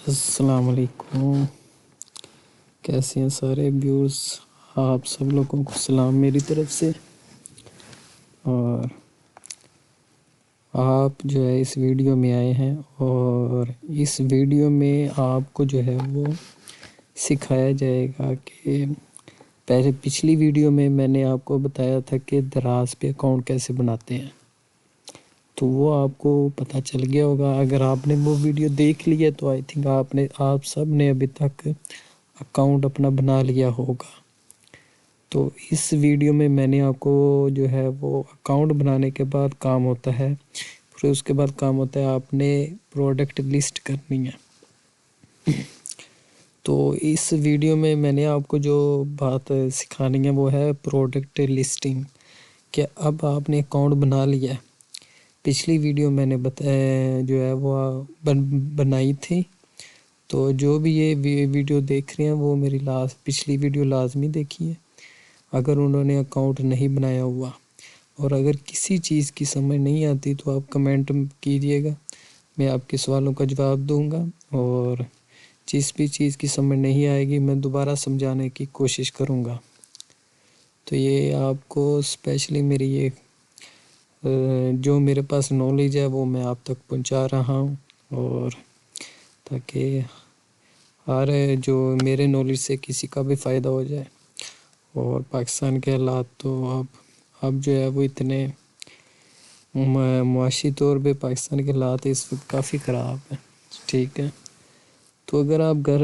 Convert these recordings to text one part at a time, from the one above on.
अस्सलाम वालेकुम। कैसे हैं सारे व्यूअर्स? आप सब लोगों को सलाम मेरी तरफ से। और आप जो है इस वीडियो में आए हैं और इस वीडियो में आपको जो है वो सिखाया जाएगा कि पहले पिछली वीडियो में मैंने आपको बताया था कि दराज पे अकाउंट कैसे बनाते हैं, तो वो आपको पता चल गया होगा। अगर आपने वो वीडियो देख लिया तो आई थिंक आप सब ने अभी तक अकाउंट अपना बना लिया होगा। तो इस वीडियो में मैंने आपको जो है वो अकाउंट बनाने के बाद काम होता है, फिर उसके बाद काम होता है आपने प्रोडक्ट लिस्ट करनी है। तो इस वीडियो में मैंने आपको जो बात सिखानी है वो है प्रोडक्ट लिस्टिंग। कि अब आपने अकाउंट बना लिया है, पिछली वीडियो मैंने बताया जो है वो बनाई थी, तो जो भी ये वीडियो देख रहे हैं वो मेरी पिछली वीडियो लाजमी देखिए अगर उन्होंने अकाउंट नहीं बनाया हुआ। और अगर किसी चीज़ की समझ नहीं आती तो आप कमेंट कीजिएगा, मैं आपके सवालों का जवाब दूंगा। और जिस भी चीज़ की समझ नहीं आएगी मैं दोबारा समझाने की कोशिश करूंगा। तो ये आपको स्पेशली मेरी ये जो मेरे पास नॉलेज है वो मैं आप तक पहुंचा रहा हूं, और ताकि हर जो मेरे नॉलेज से किसी का भी फ़ायदा हो जाए। और पाकिस्तान के हालात तो अब जो है वो इतने मुआशी तौर पे पाकिस्तान के हालात इस वक्त काफ़ी ख़राब हैं। ठीक है, तो अगर आप घर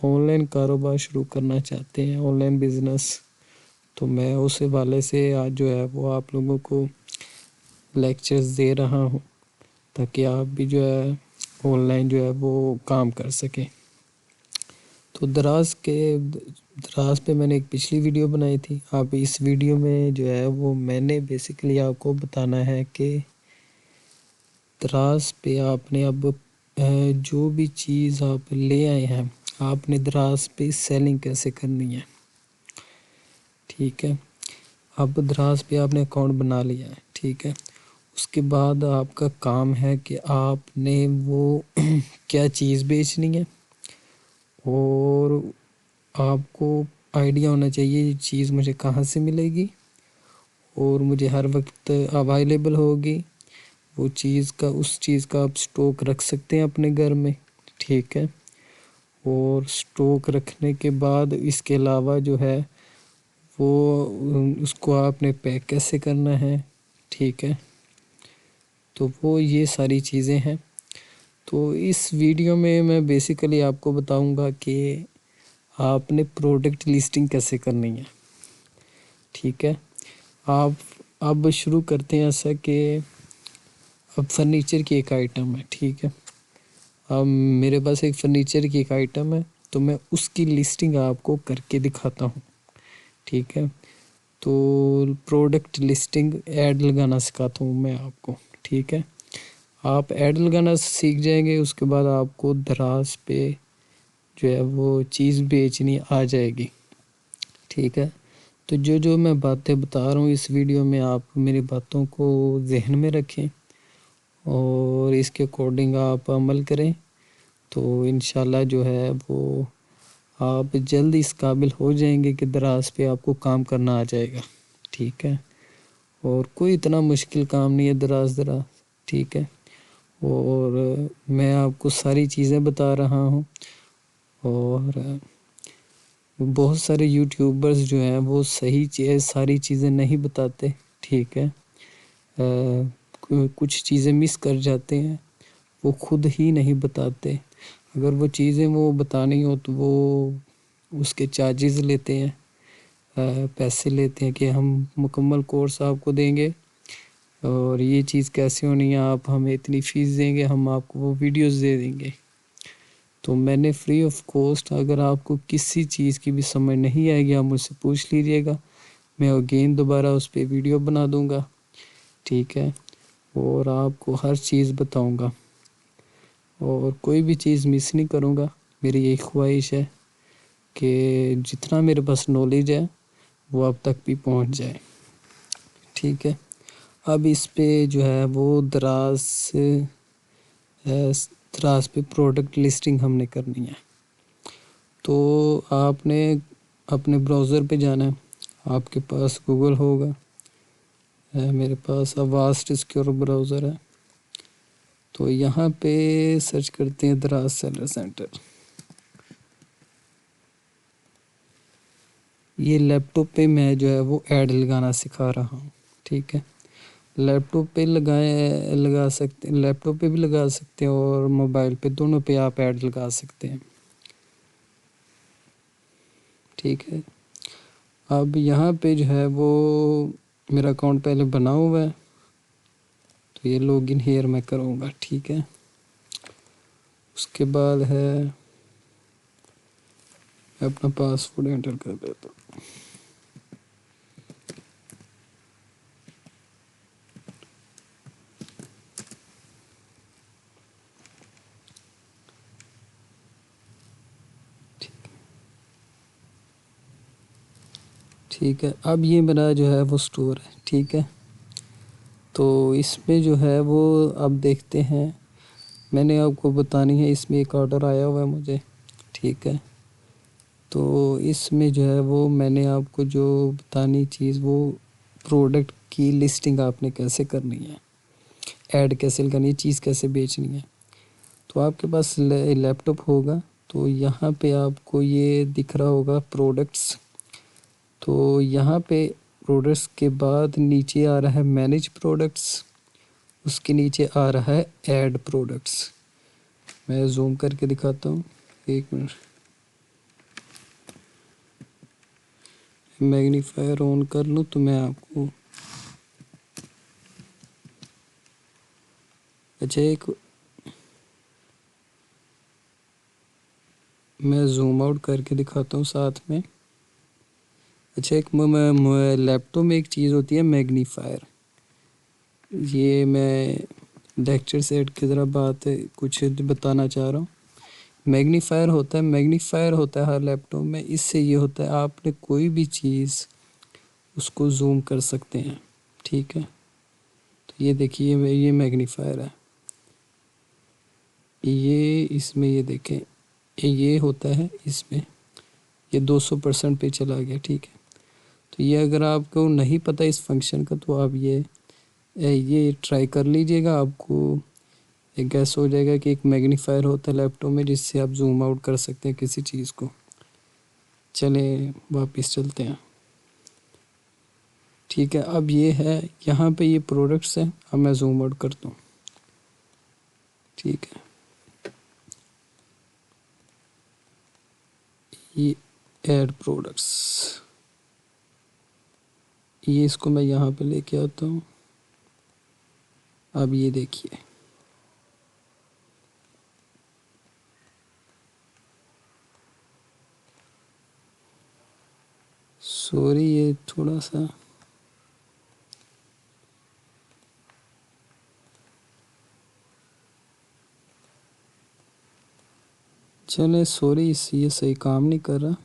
ऑनलाइन कारोबार शुरू करना चाहते हैं, ऑनलाइन बिज़नेस, तो मैं उस हवाले से आज जो है वो आप लोगों को लेक्चर्स दे रहा हूँ ताकि आप भी जो है ऑनलाइन जो है वो काम कर सकें। तो दराज पे मैंने एक पिछली वीडियो बनाई थी। आप इस वीडियो में जो है वो मैंने बेसिकली आपको बताना है कि दराज पे आपने अब जो भी चीज़ आप ले आए हैं आपने दराज पे सेलिंग कैसे करनी है। ठीक है, अब दराज पे आपने अकाउंट बना लिया है। ठीक है, उसके बाद आपका काम है कि आपने वो क्या चीज़ बेचनी है, और आपको आइडिया होना चाहिए ये चीज़ मुझे कहाँ से मिलेगी और मुझे हर वक्त अवेलेबल होगी वो चीज़ का। उस चीज़ का आप स्टॉक रख सकते हैं अपने घर में। ठीक है, और स्टॉक रखने के बाद इसके अलावा जो है वो उसको आपने पैक कैसे करना है। ठीक है, तो वो ये सारी चीज़ें हैं। तो इस वीडियो में मैं बेसिकली आपको बताऊंगा कि आपने प्रोडक्ट लिस्टिंग कैसे करनी है। ठीक है, आप अब शुरू करते हैं ऐसा कि अब फर्नीचर की एक आइटम है। ठीक है, अब मेरे पास एक फर्नीचर की एक आइटम है, तो मैं उसकी लिस्टिंग आपको करके दिखाता हूँ। ठीक है, तो प्रोडक्ट लिस्टिंग ऐड लगाना सिखाता हूँ मैं आपको। ठीक है, आप ऐड लगाना सीख जाएंगे, उसके बाद आपको दराज पे जो है वो चीज़ बेचनी आ जाएगी। ठीक है, तो जो जो मैं बातें बता रहा हूँ इस वीडियो में आप मेरी बातों को जहन में रखें और इसके अकॉर्डिंग आप अमल करें, तो इंशाल्लाह जो है वो आप जल्द इस काबिल हो जाएंगे कि दराज पे आपको काम करना आ जाएगा। ठीक है, और कोई इतना मुश्किल काम नहीं है दराज। ठीक है, और मैं आपको सारी चीज़ें बता रहा हूँ। और बहुत सारे यूट्यूबर्स जो हैं वो सारी चीज़ें नहीं बताते। ठीक है, कुछ चीज़ें मिस कर जाते हैं, वो खुद ही नहीं बताते। अगर वो चीज़ें वो बतानी हो तो वो उसके चार्जेस लेते हैं, पैसे लेते हैं कि हम मुकम्मल कोर्स आपको देंगे और ये चीज़ कैसे होनी है, आप हमें इतनी फ़ीस देंगे, हम आपको वो वीडियोस दे देंगे। तो मैंने फ्री ऑफ कॉस्ट, अगर आपको किसी चीज़ की भी समझ नहीं आएगी आप मुझसे पूछ लीजिएगा, मैं अगेन दोबारा उस पर वीडियो बना दूंगा। ठीक है, और आपको हर चीज़ बताऊंगा और कोई भी चीज़ मिस नहीं करूंगा। मेरी एक ख्वाहिश है कि जितना मेरे पास नॉलेज है वो आप तक भी पहुंच जाए। ठीक है, अब इस पे जो है वो दराज द्रास पे प्रोडक्ट लिस्टिंग हमने करनी है। तो आपने अपने ब्राउज़र पे जाना है, आपके पास गूगल होगा, मेरे पास अवास्ट सिक्योर ब्राउज़र है। तो यहाँ पे सर्च करते हैं द्रास सेलर सेंटर। ये लैपटॉप पे मैं जो है वो ऐड लगाना सिखा रहा हूँ, ठीक है। लैपटॉप पे लगा सकते हैं, लैपटॉप पे भी लगा सकते हैं और मोबाइल पे, दोनों पे आप ऐड लगा सकते हैं, ठीक है। अब यहाँ पे जो है वो मेरा अकाउंट पहले बना हुआ है, तो ये लॉगिन हियर मैं करूँगा, ठीक है। उसके बाद है मैं अपना पासवर्ड एंटर कर देता हूँ। ठीक है, अब ये मेरा जो है वो स्टोर है, ठीक है। तो इसमें जो है वो अब देखते हैं, मैंने आपको बतानी है, इसमें एक ऑर्डर आया हुआ है मुझे, ठीक है। तो इसमें जो है वो मैंने आपको जो बतानी चीज़, वो प्रोडक्ट की लिस्टिंग आपने कैसे करनी है, ऐड कैसे लगानी है, चीज़ कैसे बेचनी है। तो आपके पास लैपटॉप होगा, तो यहाँ पे आपको ये दिख रहा होगा प्रोडक्ट्स। तो यहाँ पे प्रोडक्ट्स के बाद नीचे आ रहा है मैनेज प्रोडक्ट्स, उसके नीचे आ रहा है ऐड प्रोडक्ट्स। मैं जूम करके दिखाता हूँ, एक मिनट, मैग्नीफायर ऑन कर लूँ तो मैं आपको, अच्छा एक, मैं जूम आउट करके दिखाता हूँ साथ में। अच्छा एक लैपटॉप में एक चीज़ होती है मैग्नीफायर, ये मैं लेक्चर सेट की तरह बात कुछ बताना चाह रहा हूँ। मैग्नीफायर होता है हर लैपटॉप में। इससे ये होता है आपने कोई भी चीज़ उसको जूम कर सकते हैं, ठीक है। तो ये देखिए ये मैग्नीफायर है, ये इसमें ये देखें, ये होता है इसमें, ये 200% पे चला गया, ठीक है। तो ये अगर आपको नहीं पता इस फंक्शन का, तो आप ये ट्राई कर लीजिएगा, आपको एक गैस हो जाएगा कि एक मैग्नीफायर होता है लैपटॉप में जिससे आप जूम आउट कर सकते हैं किसी चीज़ को। चलें वापस चलते हैं, ठीक है। अब ये है, यहाँ पे ये प्रोडक्ट्स हैं, अब मैं जूम आउट करता हूँ, ठीक है। ये ऐड प्रोडक्ट्स, ये इसको मैं यहाँ पे लेके आता हूँ। अब ये देखिए, सॉरी ये थोड़ा सा, चले सॉरी ये सही काम नहीं कर रहा।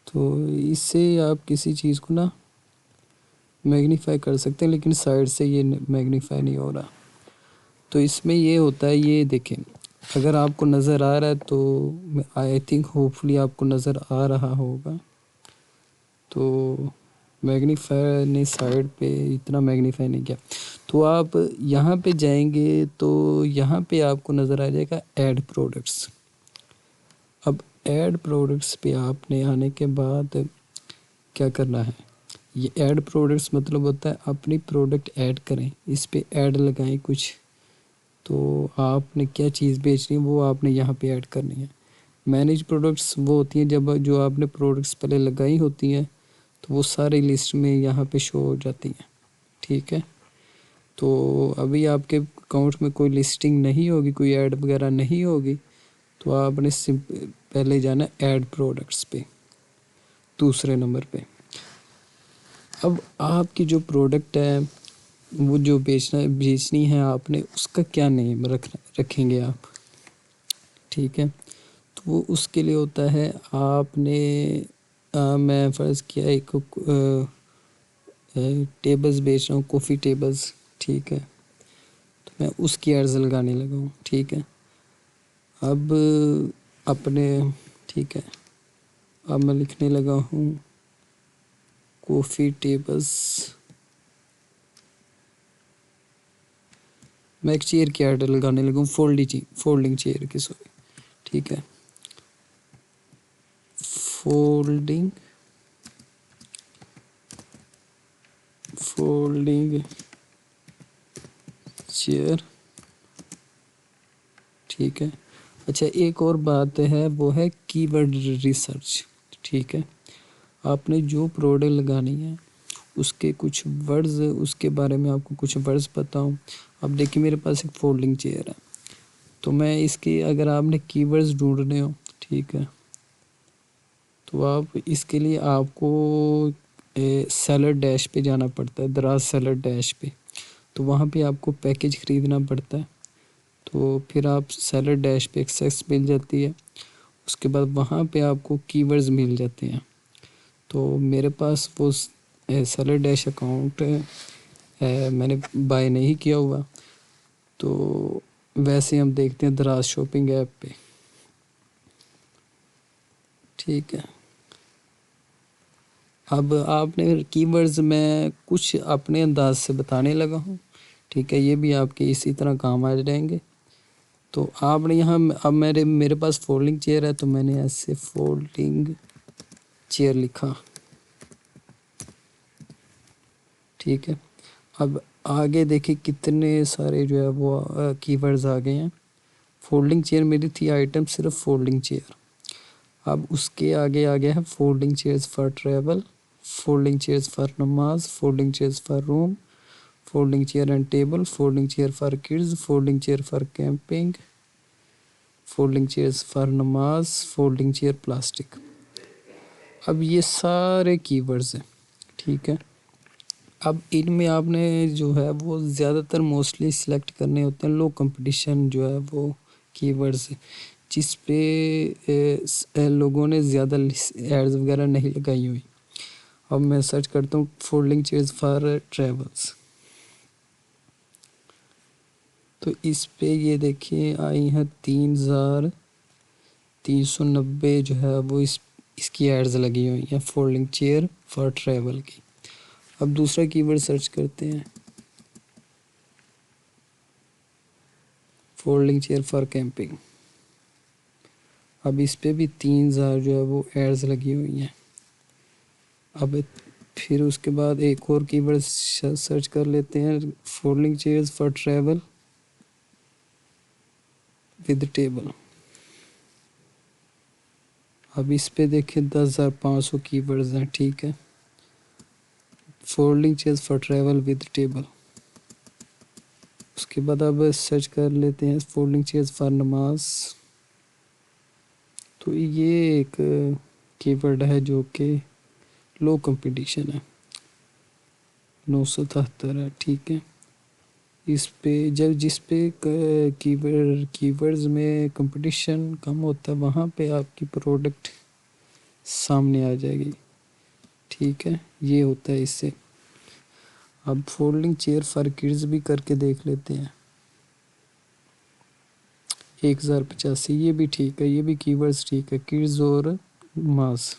तो इससे आप किसी चीज़ को ना मैग्नीफाई कर सकते हैं, लेकिन साइड से ये मैग्नीफाई नहीं हो रहा। तो इसमें ये होता है, ये देखें, अगर आपको नज़र आ रहा है तो आई थिंक होपफुली आपको नज़र आ रहा होगा। तो मैग्नीफायर ने साइड पे इतना मैग्नीफाई नहीं किया। तो आप यहाँ पे जाएंगे तो यहाँ पे आपको नज़र आ जाएगा ऐड प्रोडक्ट्स। अब ऐड प्रोडक्ट्स पे आपने आने के बाद क्या करना है, ये ऐड प्रोडक्ट्स मतलब होता है अपनी प्रोडक्ट ऐड करें, इस पे ऐड लगाएं कुछ। तो आपने क्या चीज़ बेचनी है वो आपने यहाँ पे ऐड करनी है। मैनेज प्रोडक्ट्स वो होती हैं जब जो आपने प्रोडक्ट्स पहले लगाई होती हैं, तो वो सारी लिस्ट में यहाँ पे शो हो जाती हैं, ठीक है। तो अभी आपके अकाउंट में कोई लिस्टिंग नहीं होगी, कोई ऐड वगैरह नहीं होगी, तो आपने पहले जाना ऐड प्रोडक्ट्स पे, दूसरे नंबर पे। अब आपकी जो प्रोडक्ट है वो जो बेचनी है आपने, उसका क्या नेम रखेंगे आप, ठीक है। तो वो उसके लिए होता है आपने मैं फ़र्ज़ किया एक टेबल्स बेच रहा हूँ, कॉफ़ी टेबल्स, ठीक है। तो मैं उसकी एड्स लगाने लगा हूँ। ठीक है, अब अपने ठीक है, अब मैं लिखने लगा हूँ कॉफ़ी टेबल्स। मैं एक चेयर की ऐड लगाने लगा हूँ, फोल्डिंग चेयर की, सॉरी। ठीक है, फोल्डिंग चेयर। ठीक है, अच्छा एक और बात है, वो है कीवर्ड रिसर्च। ठीक है, आपने जो प्रोडक्ट लगानी है उसके कुछ वर्ड्स, उसके बारे में आपको कुछ वर्ड्स बताऊं। अब देखिए मेरे पास एक फोल्डिंग चेयर है, तो मैं इसके, अगर आपने कीवर्ड्स ढूंढने हो, ठीक है, तो आप इसके लिए आपको सेलर डैश पे जाना पड़ता है, दराज सेलर डैश पे। तो वहाँ पे आपको पैकेज ख़रीदना पड़ता है, तो फिर आप सेलर डैश पे एक्सेस मिल जाती है। उसके बाद वहाँ पे आपको कीवर्ड्स मिल जाते हैं। तो मेरे पास वो सेलर डैश अकाउंट मैंने बाय नहीं किया हुआ, तो वैसे हम देखते हैं दराज शॉपिंग ऐप पे। ठीक है, अब आपने कीवर्ड्स में कुछ अपने अंदाज से बताने लगा हूँ। ठीक है, ये भी आपके इसी तरह काम आ जाएंगे। तो आपने यहाँ, अब मेरे पास फोल्डिंग चेयर है, तो मैंने ऐसे फोल्डिंग चेयर लिखा। ठीक है, अब आगे देखिए कितने सारे जो है वो कीवर्ड्स आ गए हैं। फोल्डिंग चेयर मेरी थी आइटम सिर्फ फोल्डिंग चेयर। अब उसके आगे आ गया है folding chairs for travel, folding chairs for नमाज, folding chairs for room, folding chair and table, folding chair for kids, folding chair for camping, folding chairs for नमाज, फोल्डिंग चेयर प्लास्टिक। अब ये सारे कीवर्ड्स हैं। ठीक है, अब इनमें आपने जो है वो ज़्यादातर मोस्टली सिलेक्ट करने होते हैं लो कंपटीशन जो है वो कीवर्ड्स, जिस पे लोगों ने ज़्यादा एड्स वगैरह नहीं लगाई हुई। अब मैं सर्च करता हूँ फोल्डिंग चेयर्स फॉर ट्रेवल्स, तो इस पे ये देखिए आई हैं 3390 जो है वो इसकी एड्स लगी हुई हैं फोल्डिंग चेयर फॉर ट्रैवल की। अब दूसरा कीवर्ड सर्च करते हैं, फोल्डिंग चेयर फॉर कैंपिंग। अब इस पे भी 3000 जो है वो एड्स लगी हुई हैं। अब फिर उसके बाद एक और कीवर्ड सर्च कर लेते हैं, folding chairs for travel with table. अब इस पे देखिए 10,500 कीवर्ड्स हैं। ठीक है, folding chairs for travel with table. उसके बाद अब सर्च कर लेते हैं फोल्डिंग चेयर्स फॉर नमाज। तो ये एक कीवर्ड है जो कि लो कंपटीशन है, 977 है। ठीक है, इस पे जिस पे कीवर्ड्स में कंपटीशन कम होता है वहाँ पे आपकी प्रोडक्ट सामने आ जाएगी। ठीक है, ये होता है इससे। अब फोल्डिंग चेयर फॉर किड्स भी करके देख लेते हैं, 1085, ये भी ठीक है, ये भी कीवर्ड्स ठीक है, किड्स और मास।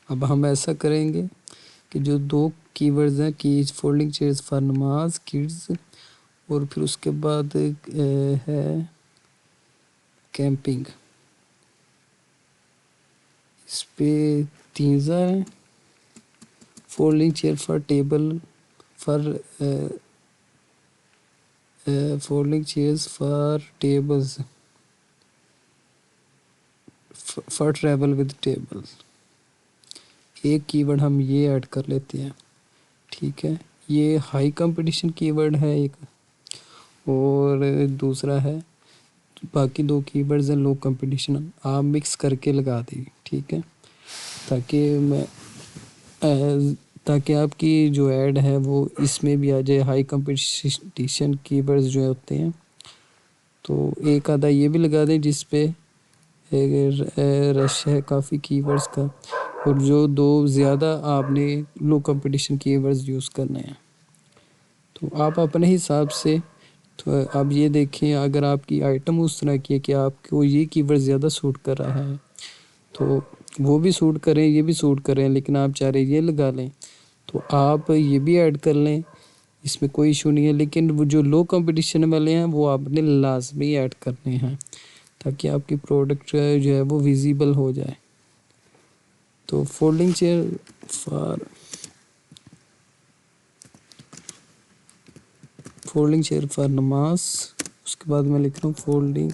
अब हम ऐसा करेंगे कि जो दो कीवर्ड्स हैं कि फोल्डिंग चेयर्स फॉर नमाज किड्स, और फिर उसके बाद है कैंपिंग, इस पे 3000 है। Folding chair for table for folding chairs for tables for travel with table, एक कीवर्ड हम ये ऐड कर लेते हैं। ठीक है, ये हाई कंपटीशन कीवर्ड है एक, और दूसरा है, बाकी दो कीवर्ड्स हैं लो कंपटीशन, आप मिक्स करके लगा दें। ठीक है, ताकि मैं ताकि आपकी जो ऐड है वो इसमें भी आ जाए। हाई कंपटीशन कीवर्ड्स जो होते हैं, तो एक आधा ये भी लगा दें जिस पे रश है काफ़ी कीवर्ड्स का। और जो दो ज़्यादा आपने लो कंपटीशन कीवर्ड्स यूज़ करने हैं। तो आप अपने हिसाब से, तो आप ये देखें अगर आपकी आइटम उस तरह की है कि आपको ये कीवर्ड ज़्यादा सूट कर रहा है तो वो भी सूट करें, ये भी सूट करें, लेकिन आप चाह रहे ये लगा लें तो आप ये भी ऐड कर लें, इसमें कोई इशू नहीं है। लेकिन वो जो लो कंपटीशन वाले हैं वो आपने लाजमी ऐड करने हैं ताकि आपकी प्रोडक्ट जो है वो विजिबल हो जाए। तो फोल्डिंग चेयर फॉर नमाज, उसके बाद मैं लिख रहा हूँ folding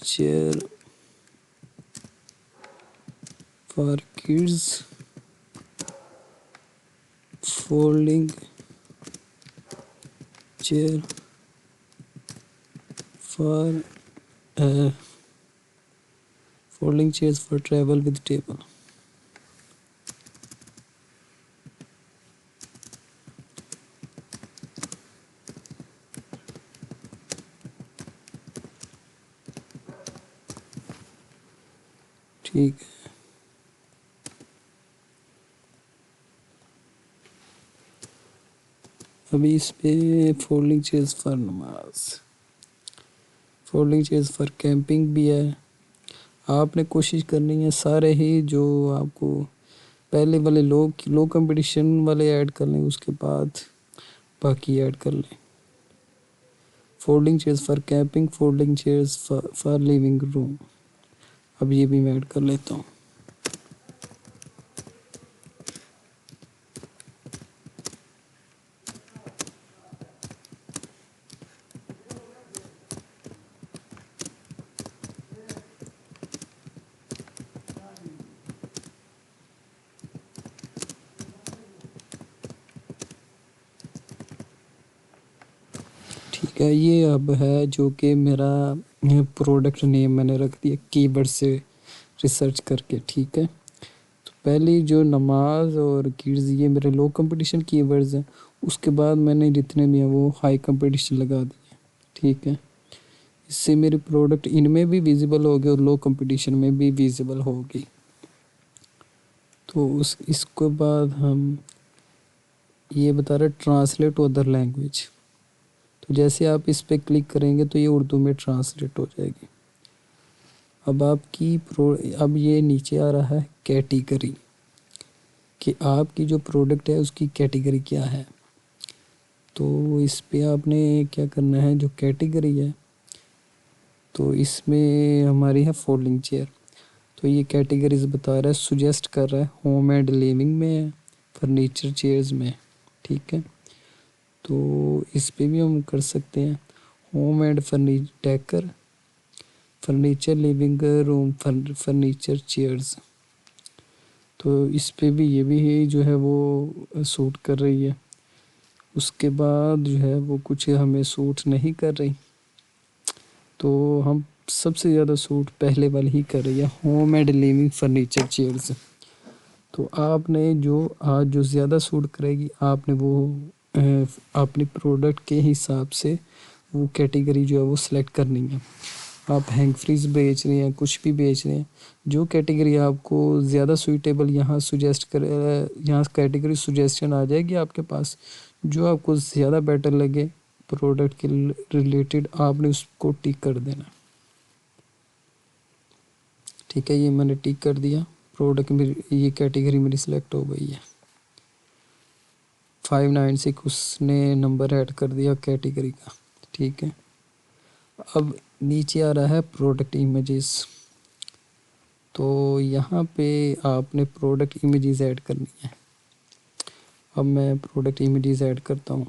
chair for kids, folding chair for folding chairs for travel with table. ठीक है, अभी इस पे फोल्डिंग चेयर्स फॉर नमाज, फोल्डिंग चेयर्स फॉर कैंपिंग भी है। आपने कोशिश करनी है सारे ही जो आपको पहले वाले लो कंपटीशन वाले ऐड कर लें, उसके बाद बाकी ऐड कर लें। Folding chairs for camping, folding chairs for living room, अब ये भी मैं ऐड कर लेता हूँ। ठीक है, ये अब है जो कि मेरा प्रोडक्ट नेम मैंने रख दिया कीवर्ड से रिसर्च करके। ठीक है, तो पहली जो नमाज और किड्स ये मेरे लो कंपटीशन कीवर्ड्स हैं, उसके बाद मैंने जितने भी हैं वो हाई कंपटीशन लगा दिए। ठीक है, इससे मेरी प्रोडक्ट इनमें भी विजिबल होगी और लो कंपटीशन में भी विजिबल होगी। तो इसके बाद हम ये बता रहे ट्रांसलेट टू अदर लैंग्वेज, तो जैसे आप इस पर क्लिक करेंगे तो ये उर्दू में ट्रांसलेट हो जाएगी। अब अब ये नीचे आ रहा है कैटेगरी, कि आपकी जो प्रोडक्ट है उसकी कैटेगरी क्या है। तो इस पे आपने क्या करना है, जो कैटेगरी है तो इसमें हमारी है फोल्डिंग चेयर, तो ये कैटेगरीज बता रहा है, सुजेस्ट कर रहा है होम एंड लिविंग में है, फर्नीचर चेयर्स में। ठीक है, तो इस पे भी हम कर सकते हैं home and decker furniture living room furniture chairs, तो इस पे भी ये भी जो है वो सूट कर रही है। उसके बाद जो है वो कुछ हमें सूट नहीं कर रही, तो हम सबसे ज़्यादा सूट पहले वाली ही कर रही है home and living furniture chairs. तो आपने जो आज जो ज़्यादा सूट करेगी आपने वो अपनी प्रोडक्ट के हिसाब से वो कैटेगरी जो है वो सिलेक्ट करनी है। आप हैंग फ्रीज बेच रहे हैं, कुछ भी बेच रहे हैं, जो कैटेगरी आपको ज़्यादा सूटेबल यहाँ कैटेगरी सुजेस्शन आ जाएगी आपके पास, जो आपको ज़्यादा बेटर लगे प्रोडक्ट के रिलेटेड आपने उसको टिक कर देना। ठीक है, ये मैंने टिक कर दिया, प्रोडक्ट मेरी ये कैटेगरी मेरी सिलेक्ट हो गई है। 596 उसने नंबर ऐड कर दिया कैटेगरी का। ठीक है, अब नीचे आ रहा है प्रोडक्ट इमेजेस, तो यहाँ पे आपने प्रोडक्ट इमेजेस ऐड करनी है। अब मैं प्रोडक्ट इमेजेस ऐड करता हूँ।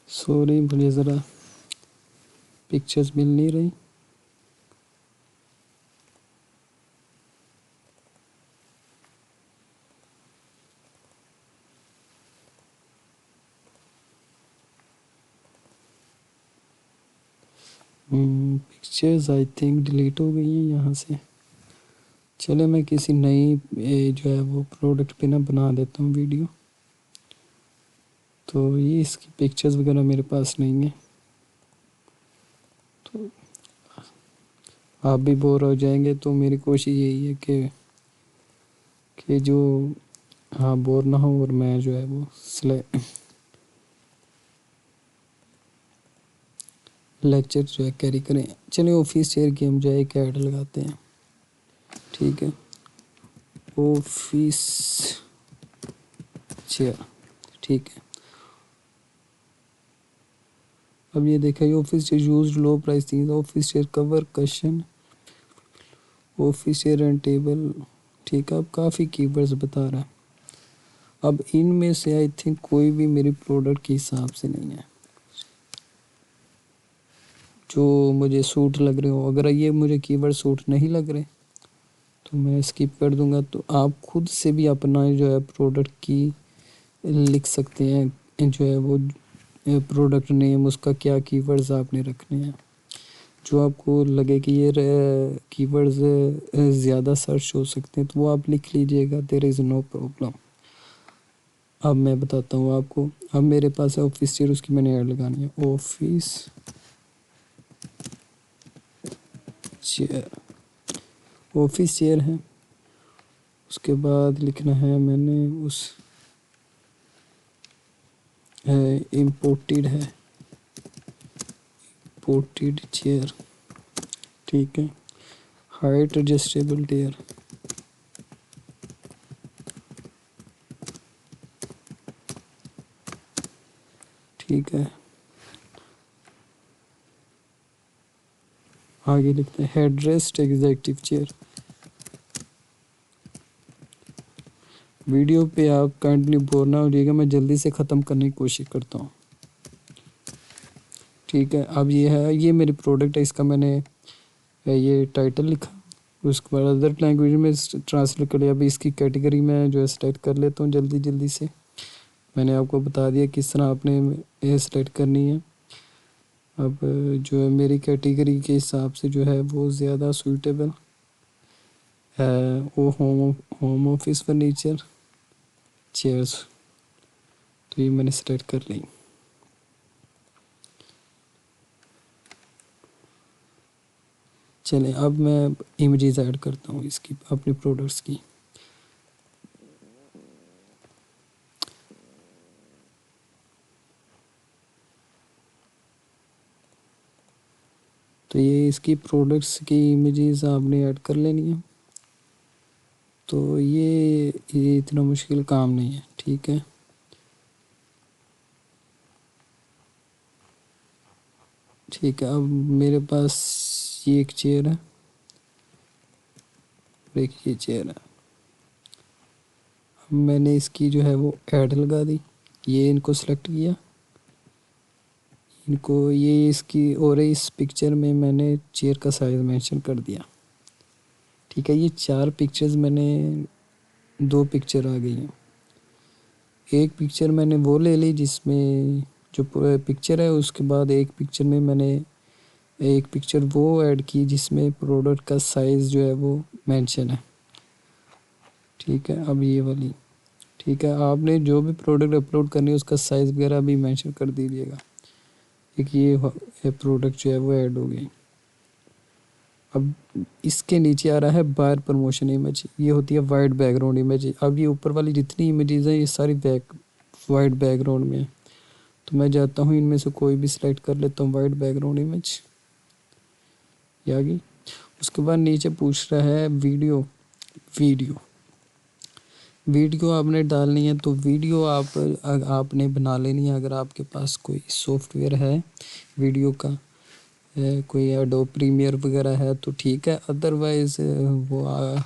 सॉरी, मुझे ज़रा पिक्चर्स मिल नहीं रही। पिक्चर्स आई थिंक डिलीट हो गई हैं यहाँ से। चले मैं किसी नई जो है वो प्रोडक्ट पे ना बना देता हूँ वीडियो। तो ये इसकी पिक्चर्स वगैरह मेरे पास नहीं है, तो आप भी बोर हो जाएंगे, तो मेरी कोशिश यही है कि जो हाँ बोर ना हो और मैं जो है वो लेक्चर जो है कैरी करें। चलिए ऑफिस चेयर की हम जो है एक ऐड लगाते हैं, ठीक है। ऑफिस चेयर, ठीक है। अब ये देखा, ये office chair use low price things, office chair cover cushion, office chair and table, ठीक है। अब काफ़ी कीवर्ड्स बता रहा है। अब इनमें से आई थिंक कोई भी मेरी प्रोडक्ट के हिसाब से नहीं है जो मुझे सूट लग रहे हो। अगर ये मुझे कीवर्ड सूट नहीं लग रहे तो मैं स्किप कर दूंगा। तो आप खुद से भी अपना जो है प्रोडक्ट की लिख सकते हैं, जो है वो प्रोडक्ट नेम, उसका क्या कीवर्ड्स आपने रखने हैं। जो आपको लगे कि ये कीवर्ड्स ज़्यादा सर्च हो सकते हैं तो वो आप लिख लीजिएगा, देयर इज़ नो प्रॉब्लम। अब मैं बताता हूँ आपको। अब मेरे पास है ऑफिस चेयर, उसकी मैंने ऐड लगानी है, ऑफिस चेयर, ऑफिस चेयर है। उसके बाद लिखना है मैंने उस इम्पोर्टेड है, इम्पोर्टेड चेयर, ठीक है। हाइट एडजस्टेबल चेयर, ठीक है। आगे लिखते हैं हेडरेस्ट एग्जेक्टिव चेयर। वीडियो पे आप काइंडली बोर ना होइएगा, मैं जल्दी से ख़त्म करने की कोशिश करता हूँ, ठीक है। अब ये है, ये मेरी प्रोडक्ट है, इसका मैंने ये टाइटल लिखा, उसके बाद अदर लैंग्वेज में ट्रांसलेट कर लिया। अभी इसकी कैटेगरी में जो है सेलेक्ट कर लेता हूँ जल्दी जल्दी से। मैंने आपको बता दिया किस तरह आपने ये सेलेक्ट करनी है। अब जो है मेरी कैटेगरी के हिसाब से जो है वो ज़्यादा सूटेबल है वो होम ऑफिस फर्नीचर चेयर्स, तो ये मैंने सेलेक्ट कर ली। चलें अब मैं इमेजेस ऐड करता हूँ इसकी, अपने प्रोडक्ट्स की। तो ये इसकी प्रोडक्ट्स की इमेजेस आपने ऐड कर लेनी है। तो ये इतना मुश्किल काम नहीं है, ठीक है। ठीक है, अब मेरे पास ये एक चेयर है, एक ये चेयर है। अब मैंने इसकी जो है वो ऐड लगा दी, ये इनको सेलेक्ट किया, इनको ये इसकी, और इस पिक्चर में मैंने चेयर का साइज़ मेंशन कर दिया, ठीक है। ये 4 पिक्चर्स मैंने, 2 पिक्चर आ गई हैं। एक पिक्चर मैंने वो ले ली जिसमें जो पिक्चर है, उसके बाद एक पिक्चर में मैंने एक पिक्चर वो ऐड की जिसमें प्रोडक्ट का साइज़ जो है वो मेंशन है, ठीक है। अब ये वाली, ठीक है। आपने जो भी प्रोडक्ट अपलोड करनी है उसका साइज़ वगैरह भी मेंशन कर दीजिएगा। एक ये प्रोडक्ट जो है वो ऐड हो गई। अब इसके नीचे आ रहा है बायर प्रमोशन इमेज, ये होती है वाइट बैकग्राउंड इमेज। अब ये ऊपर वाली जितनी इमेजेस हैं ये सारी वाइट बैकग्राउंड में है, तो मैं जाता हूँ इनमें से कोई भी सिलेक्ट कर लेता हूँ वाइट बैकग्राउंड इमेज, ये आ गई। उसके बाद नीचे पूछ रहा है वीडियो, वीडियो वीडियो आपने डालनी है, तो वीडियो आपने बना लेनी है। अगर आपके पास कोई सॉफ्टवेयर है वीडियो का, कोई एडोब प्रीमियर वगैरह है तो ठीक है, अदरवाइज़ वो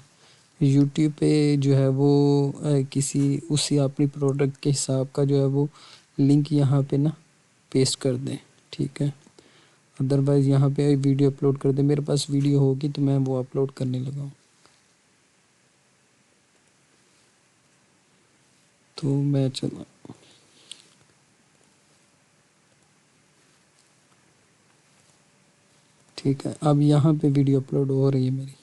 यूट्यूब पे जो है वो किसी उसी अपनी प्रोडक्ट के हिसाब का जो है वो लिंक यहाँ पे ना पेस्ट कर दें, ठीक है। अदरवाइज़ यहाँ पे वीडियो अपलोड कर दें। मेरे पास वीडियो होगी तो मैं वो अपलोड करने लगा हूँ। तो मैं चला, ठीक है, अब यहाँ पे वीडियो अपलोड हो रही है मेरी।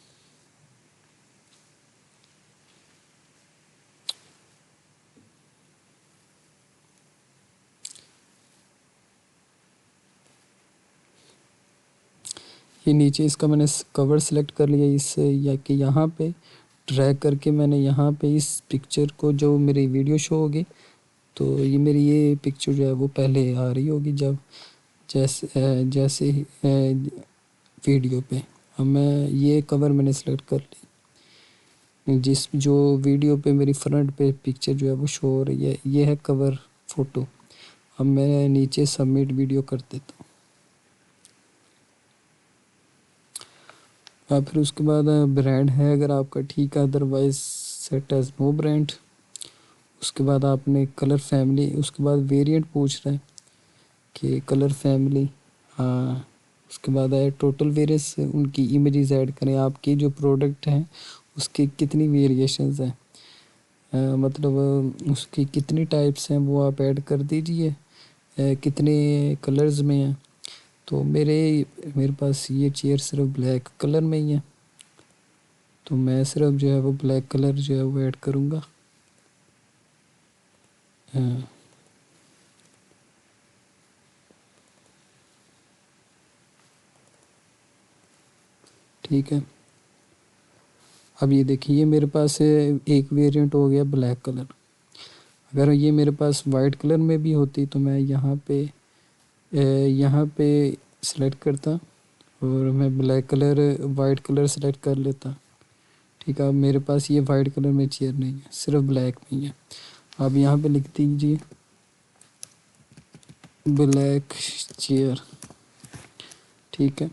ये नीचे इसका मैंने कवर सेलेक्ट कर लिया इससे, या कि यहाँ पे ड्रैग करके मैंने यहाँ पे इस पिक्चर को, जो मेरी वीडियो शो होगी तो ये मेरी ये पिक्चर जो है वो पहले आ रही होगी जब जैसे ही वीडियो पे। अब मैं ये कवर मैंने सेलेक्ट कर ली, जिस जो वीडियो पे मेरी फ्रंट पे पिक्चर जो है वो शो हो रही है, ये है कवर फ़ोटो। अब मैं नीचे सबमिट वीडियो कर देता हूँ। फिर उसके बाद ब्रांड है अगर आपका, ठीक है, otherwise set as no brand. उसके बाद आपने कलर फैमिली, उसके बाद वेरिएंट पूछ रहा है कि कलर फैमिली, हाँ। उसके बाद है टोटल वेरियस, उनकी इमेजेस ऐड करें, आपकी जो प्रोडक्ट हैं उसकी कितनी वेरिएशंस हैं, मतलब उसकी कितनी टाइप्स हैं वो आप ऐड कर दीजिए, कितने कलर्स में हैं। तो मेरे पास ये चेयर सिर्फ ब्लैक कलर में ही है, तो मैं सिर्फ जो है वो ब्लैक कलर जो है वो ऐड करूँगा। हाँ, ठीक है। अब ये देखिए, ये मेरे पास एक वेरिएंट हो गया ब्लैक कलर। अगर ये मेरे पास वाइट कलर में भी होती तो मैं यहाँ पे सिलेक्ट करता और मैं black colour white colour select कर लेता। ठीक है, अब मेरे पास ये वाइट कलर में चेयर नहीं है, सिर्फ ब्लैक में ही है। आप यहाँ पे लिख दीजिए ब्लैक चेयर, ठीक है।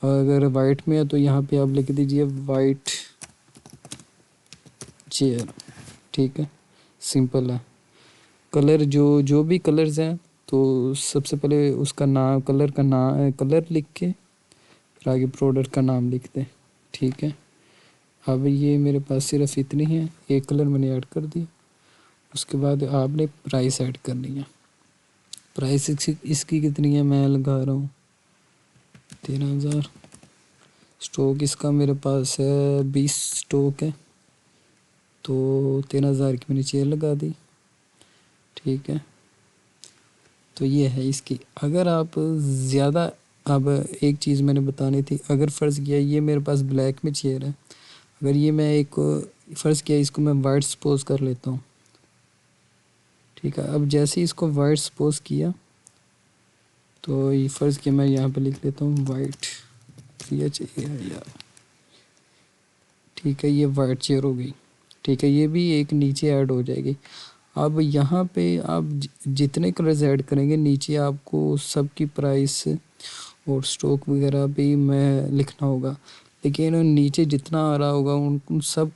और अगर वाइट में है तो यहाँ पे आप लिख दीजिए वाइट चेयर, ठीक है, सिंपल है। कलर जो जो भी कलर्स हैं तो सबसे पहले उसका नाम, कलर का नाम, कलर लिख के फिर आगे प्रोडक्ट का नाम लिख दें, ठीक है। अब ये मेरे पास सिर्फ इतनी है, एक कलर मैंने ऐड कर दिया। उसके बाद आपने प्राइस ऐड करनी है। प्राइस इसकी कितनी है, मैं लगा रहा हूँ 13,000। स्टॉक इसका मेरे पास है 20 स्टॉक है, तो 13,000 की मैंने चेयर लगा दी, ठीक है। तो ये है इसकी। अगर आप ज़्यादा, अब एक चीज़ मैंने बतानी थी, अगर फ़र्ज़ किया ये मेरे पास ब्लैक में चेयर है, अगर ये मैं एक फ़र्ज़ किया इसको मैं वाइट सपोज कर लेता हूँ, ठीक है। अब जैसे ही इसको वाइट सपोज किया तो ये फ़र्ज़ किया मैं यहाँ पे लिख लेता हूँ वाइट, ये चाहिए यार, ठीक है। ये वाइट चेयर हो गई, ठीक है। ये भी एक नीचे ऐड हो जाएगी। अब यहाँ पे आप जितने कलर्स ऐड करेंगे नीचे आपको सबकी प्राइस और स्टॉक वगैरह भी मैं लिखना होगा, लेकिन नीचे जितना आ रहा होगा उन सब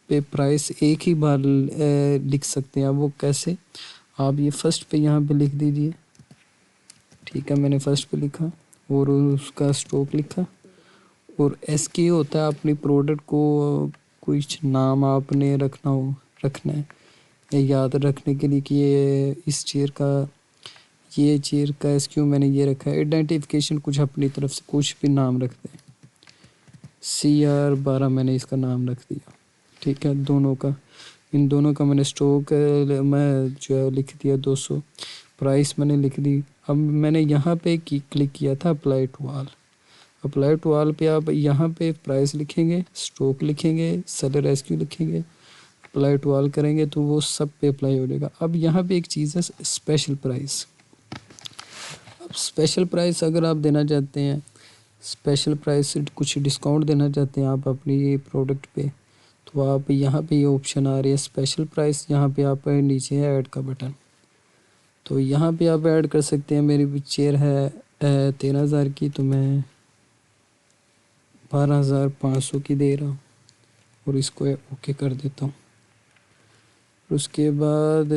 पे प्राइस एक ही बार लिख सकते हैं। अब वो कैसे, आप ये फर्स्ट पे यहाँ पे लिख दीजिए, ठीक है। मैंने फर्स्ट पे लिखा और उसका स्टॉक लिखा, और एसके होता है अपनी प्रोडक्ट को कुछ नाम आपने रखना है याद रखने के लिए कि ये चेयर का एसक्यू मैंने ये रखा है। आइडेंटिफिकेशन कुछ अपनी तरफ से कुछ भी नाम रखते हैं, CR12 मैंने इसका नाम रख दिया, ठीक है। दोनों का, इन दोनों का मैंने स्टॉक मैं जो है लिख दिया 200, प्राइस मैंने लिख दी। अब मैंने यहाँ पे क्लिक किया था apply to all. Apply to all पे आप यहाँ पे प्राइस लिखेंगे, स्टॉक लिखेंगे, सेलर एसक्यू लिखेंगे, अप्लाई टू ऑल करेंगे तो वो सब पे अप्लाई हो जाएगा। अब यहाँ पे एक चीज़ है स्पेशल प्राइस। अब स्पेशल प्राइस अगर आप देना चाहते हैं, स्पेशल प्राइस कुछ डिस्काउंट देना चाहते हैं आप अपनी ये प्रोडक्ट पे, तो आप यहाँ पे ये ऑप्शन आ रही है स्पेशल प्राइस, यहाँ पे आप नीचे है ऐड का बटन, तो यहाँ पे आप ऐड कर सकते हैं। मेरी चेयर है 13,000 की, तो मैं 12,500 की दे रहा हूँ और इसको ओके कर देता हूँ। उसके बाद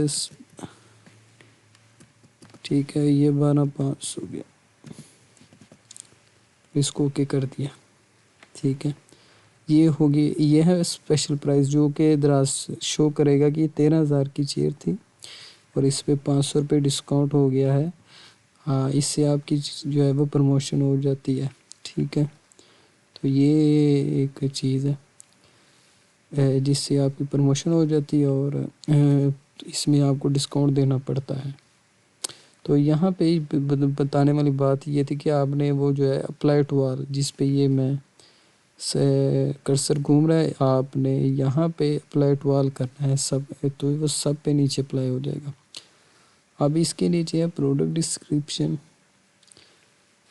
ठीक है, ये 12,500 हो गया, इसको ओके कर दिया, ठीक है। ये होगी, ये है स्पेशल प्राइस जो कि दराज शो करेगा कि 13,000 की चेयर थी और इस पे 500 रुपये डिस्काउंट हो गया है। हाँ, इससे आपकी जो है वो प्रमोशन हो जाती है। ठीक है। तो ये एक चीज़ है जिससे आपकी प्रमोशन हो जाती है और इसमें आपको डिस्काउंट देना पड़ता है। तो यहाँ पे बताने वाली बात ये थी कि आपने वो जो है अप्लाई टू ऑल, जिस पे ये मैं से कर्सर घूम रहा है, आपने यहाँ पे अप्लाई टू ऑल करना है सब, तो वो सब पे नीचे अप्लाई हो जाएगा। अब इसके नीचे है प्रोडक्ट डिस्क्रिप्शन।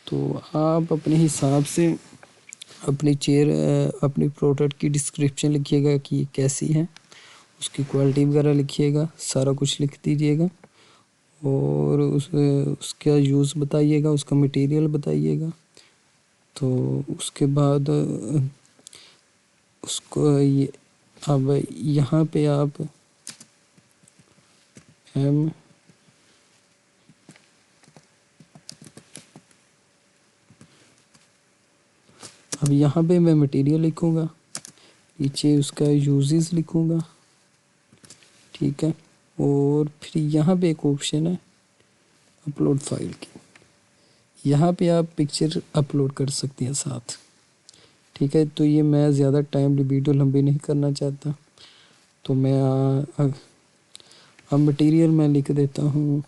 तो आप अपने हिसाब से अपनी अपनी प्रोडक्ट की डिस्क्रिप्शन लिखिएगा कि कैसी है, उसकी क्वालिटी वगैरह लिखिएगा, सारा कुछ लिख दीजिएगा और उसका यूज़ बताइएगा, उसका मटेरियल बताइएगा। तो उसके बाद उसको ये अब यहाँ पे आप अब यहाँ पे मैं मटेरियल लिखूँगा, नीचे उसका यूजेस लिखूँगा, ठीक है। और फिर यहाँ पे एक ऑप्शन है अपलोड फाइल की, यहाँ पे आप पिक्चर अपलोड कर सकते हैं साथ, ठीक है। तो ये मैं ज़्यादा टाइम वीडियो लंबी नहीं करना चाहता, तो मैं अब मटेरियल मैं लिख देता हूँ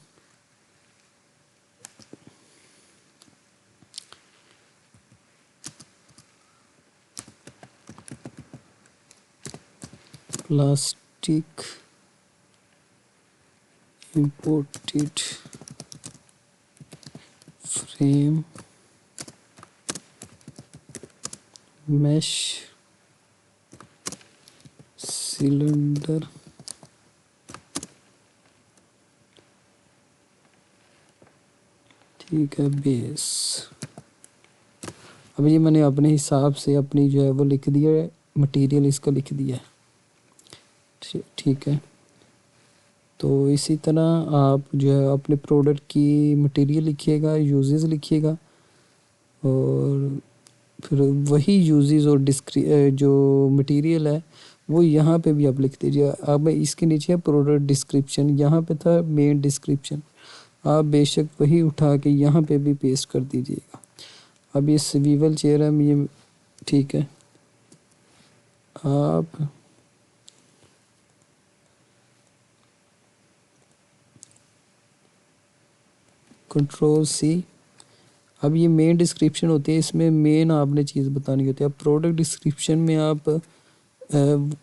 plastic imported frame mesh cylinder ठीक है बेस। अब ये मैंने अपने हिसाब से अपनी जो है वो लिख दिया है, मटेरियल इसका लिख दिया है, ठीक है। तो इसी तरह आप जो है अपने प्रोडक्ट की मटेरियल लिखिएगा, यूजेस लिखिएगा और फिर वही यूजेस और जो मटेरियल है वो यहाँ पे भी आप लिख दीजिए। अब इसके नीचे है प्रोडक्ट डिस्क्रिप्शन, यहाँ पे था मेन डिस्क्रिप्शन, आप बेशक वही उठा के यहाँ पे भी पेस्ट कर दीजिएगा। अब ये स्वीवल चेयर है ये, ठीक है। आप कंट्रोल सी, अब ये मेन डिस्क्रिप्शन होती है, इसमें मेन आपने चीज़ बतानी होती है। अब प्रोडक्ट डिस्क्रिप्शन में आप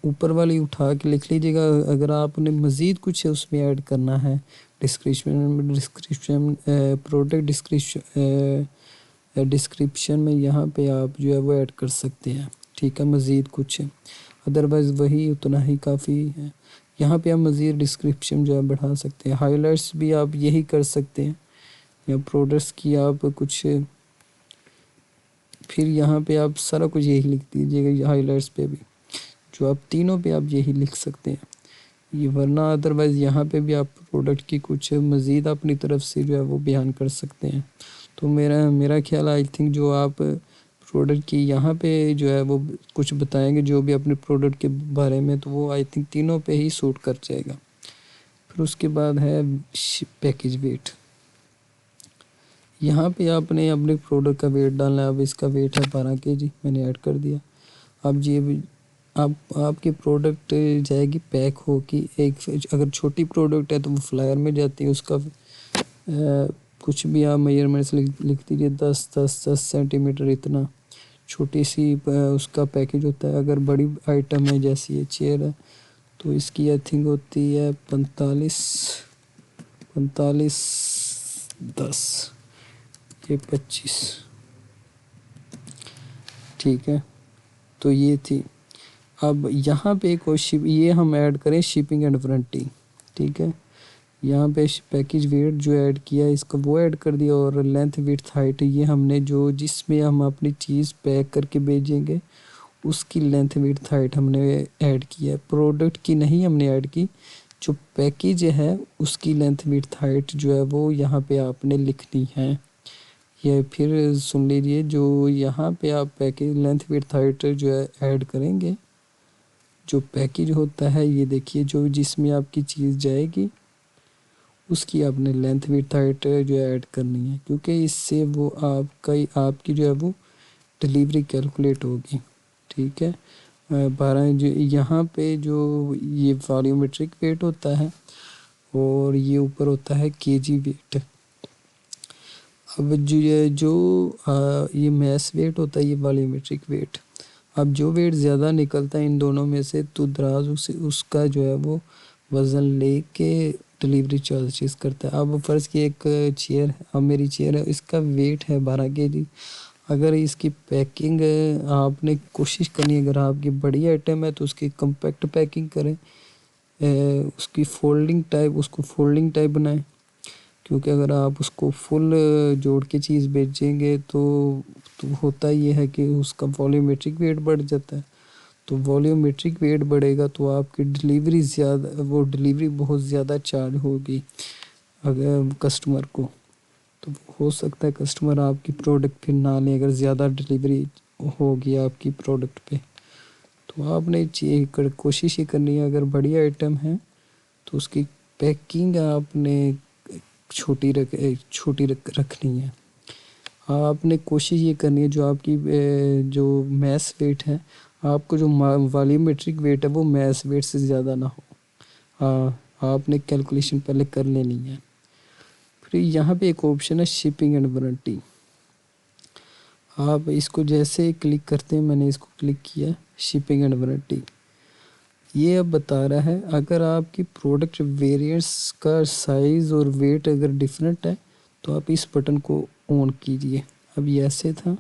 ऊपर वाली उठा के लिख लीजिएगा। अगर आपने मज़ीद कुछ उसमें ऐड करना है डिस्क्रिप्शन प्रोडक्ट डिस्क्रिप्शन में, यहाँ पे आप जो है वो ऐड कर सकते हैं, ठीक है, मज़ीद कुछ। अदरवाइज़ वही उतना ही काफ़ी है। यहाँ पे आप मज़ीद डिस्क्रिप्शन जो है बढ़ा सकते हैं, हाइलाइट्स भी आप यही कर सकते हैं, या प्रोडक्ट्स की आप कुछ, फिर यहाँ पे आप सारा कुछ यही लिख दीजिएगा, हाइलाइट्स पे भी जो आप तीनों पे आप यही लिख सकते हैं ये, वरना अदरवाइज़ यहाँ पे भी आप प्रोडक्ट की कुछ मज़ीद अपनी तरफ से जो है वो बयान कर सकते हैं। तो मेरा ख्याल आई थिंक जो आप प्रोडक्ट की यहाँ पे जो है वो कुछ बताएंगे जो भी अपने प्रोडक्ट के बारे में, तो वो आई थिंक तीनों पे ही सूट कर जाएगा। फिर उसके बाद है पैकेज वेट, यहाँ पे आपने अपने प्रोडक्ट का वेट डालना है। अब इसका वेट है 12 kg, मैंने ऐड कर दिया। अब ये भी आपकी प्रोडक्ट जाएगी पैक हो कि एक, अगर छोटी प्रोडक्ट है तो वो फ्लायर में जाती है, उसका कुछ भी आप मेजरमेंट्स लिख दीजिए, 10 सेंटीमीटर इतना छोटी सी उसका पैकेज होता है। अगर बड़ी आइटम है जैसी ये चेयर है तो इसकी आई थिंक होती है 45 10 ये 25, ठीक है। तो ये थी। अब यहाँ पे एक और ये हम ऐड करें शिपिंग एंड वारंटी, ठीक है। यहाँ पे पैकेज वेट जो ऐड किया है इसका वो ऐड कर दिया, और लेंथ विड्थ हाइट ये हमने जो जिसमें हम अपनी चीज़ पैक करके भेजेंगे उसकी लेंथ विड्थ हाइट हमने ऐड किया है, प्रोडक्ट की नहीं हमने ऐड की। जो पैकेज है उसकी लेंथ विड्थ हाइट जो है वो यहाँ पे आपने लिखनी है। ये फिर सुन लीजिए, जो यहाँ पे आप पैकेज लेंथ विड्थ हाइट जो है ऐड करेंगे, जो पैकेज होता है ये देखिए, जो जिसमें आपकी चीज़ जाएगी उसकी आपने लेंथ विड्थ हाइट जो है ऐड करनी है, क्योंकि इससे वो आपकी जो है वो डिलीवरी कैलकुलेट होगी। ठीक है, 12 जो यहाँ पे जो ये वॉल्यूमेट्रिक वेट होता है और ये ऊपर होता है केजी वेट। अब ये मैस वेट होता है, ये वॉल्यूमेट्रिक वेट। अब जो वेट ज़्यादा निकलता है इन दोनों में से तो दराज उसका जो है वो वज़न लेके डिलीवरी चार्जेस करता है। अब फ़र्ज़ की एक चेयर है, अब मेरी चेयर है, इसका वेट है 12 केजी। अगर इसकी पैकिंग आपने कोशिश करनी है, अगर आपकी बड़ी आइटम है तो उसकी कम्पैक्ट पैकिंग करें, उसको फोल्डिंग टाइप बनाएं, क्योंकि अगर आप उसको फुल जोड़ के चीज़ बेचेंगे तो होता ये है कि उसका वॉल्यूमेट्रिक वेट बढ़ जाता है। तो वॉल्यूमेट्रिक वेट बढ़ेगा तो आपकी डिलीवरी बहुत ज़्यादा चार्ज होगी अगर कस्टमर को। तो हो सकता है कस्टमर आपकी प्रोडक्ट फिर ना लें अगर ज़्यादा डिलीवरी होगी आपकी प्रोडक्ट पे। तो आपने कोशिश ये करनी है, अगर बड़ी आइटम है तो उसकी पैकिंग आपने छोटी रखनी है। आपने कोशिश ये करनी है जो आपकी जो मैस वेट है, आपको जो वॉल्यूमेट्रिक वेट है वो मैस वेट से ज़्यादा ना हो। हाँ, आपने कैलकुलेशन पहले कर लेनी है। फिर यहाँ पे एक ऑप्शन है शिपिंग एंड वारंटी। आप इसको जैसे क्लिक करते हैं, मैंने इसको क्लिक किया, शिपिंग एंड वारंटी। ये अब बता रहा है अगर आपकी प्रोडक्ट वेरिएंट्स का साइज़ और वेट अगर डिफरेंट है तो आप इस बटन को ऑन कीजिए। अब ये ऐसे था,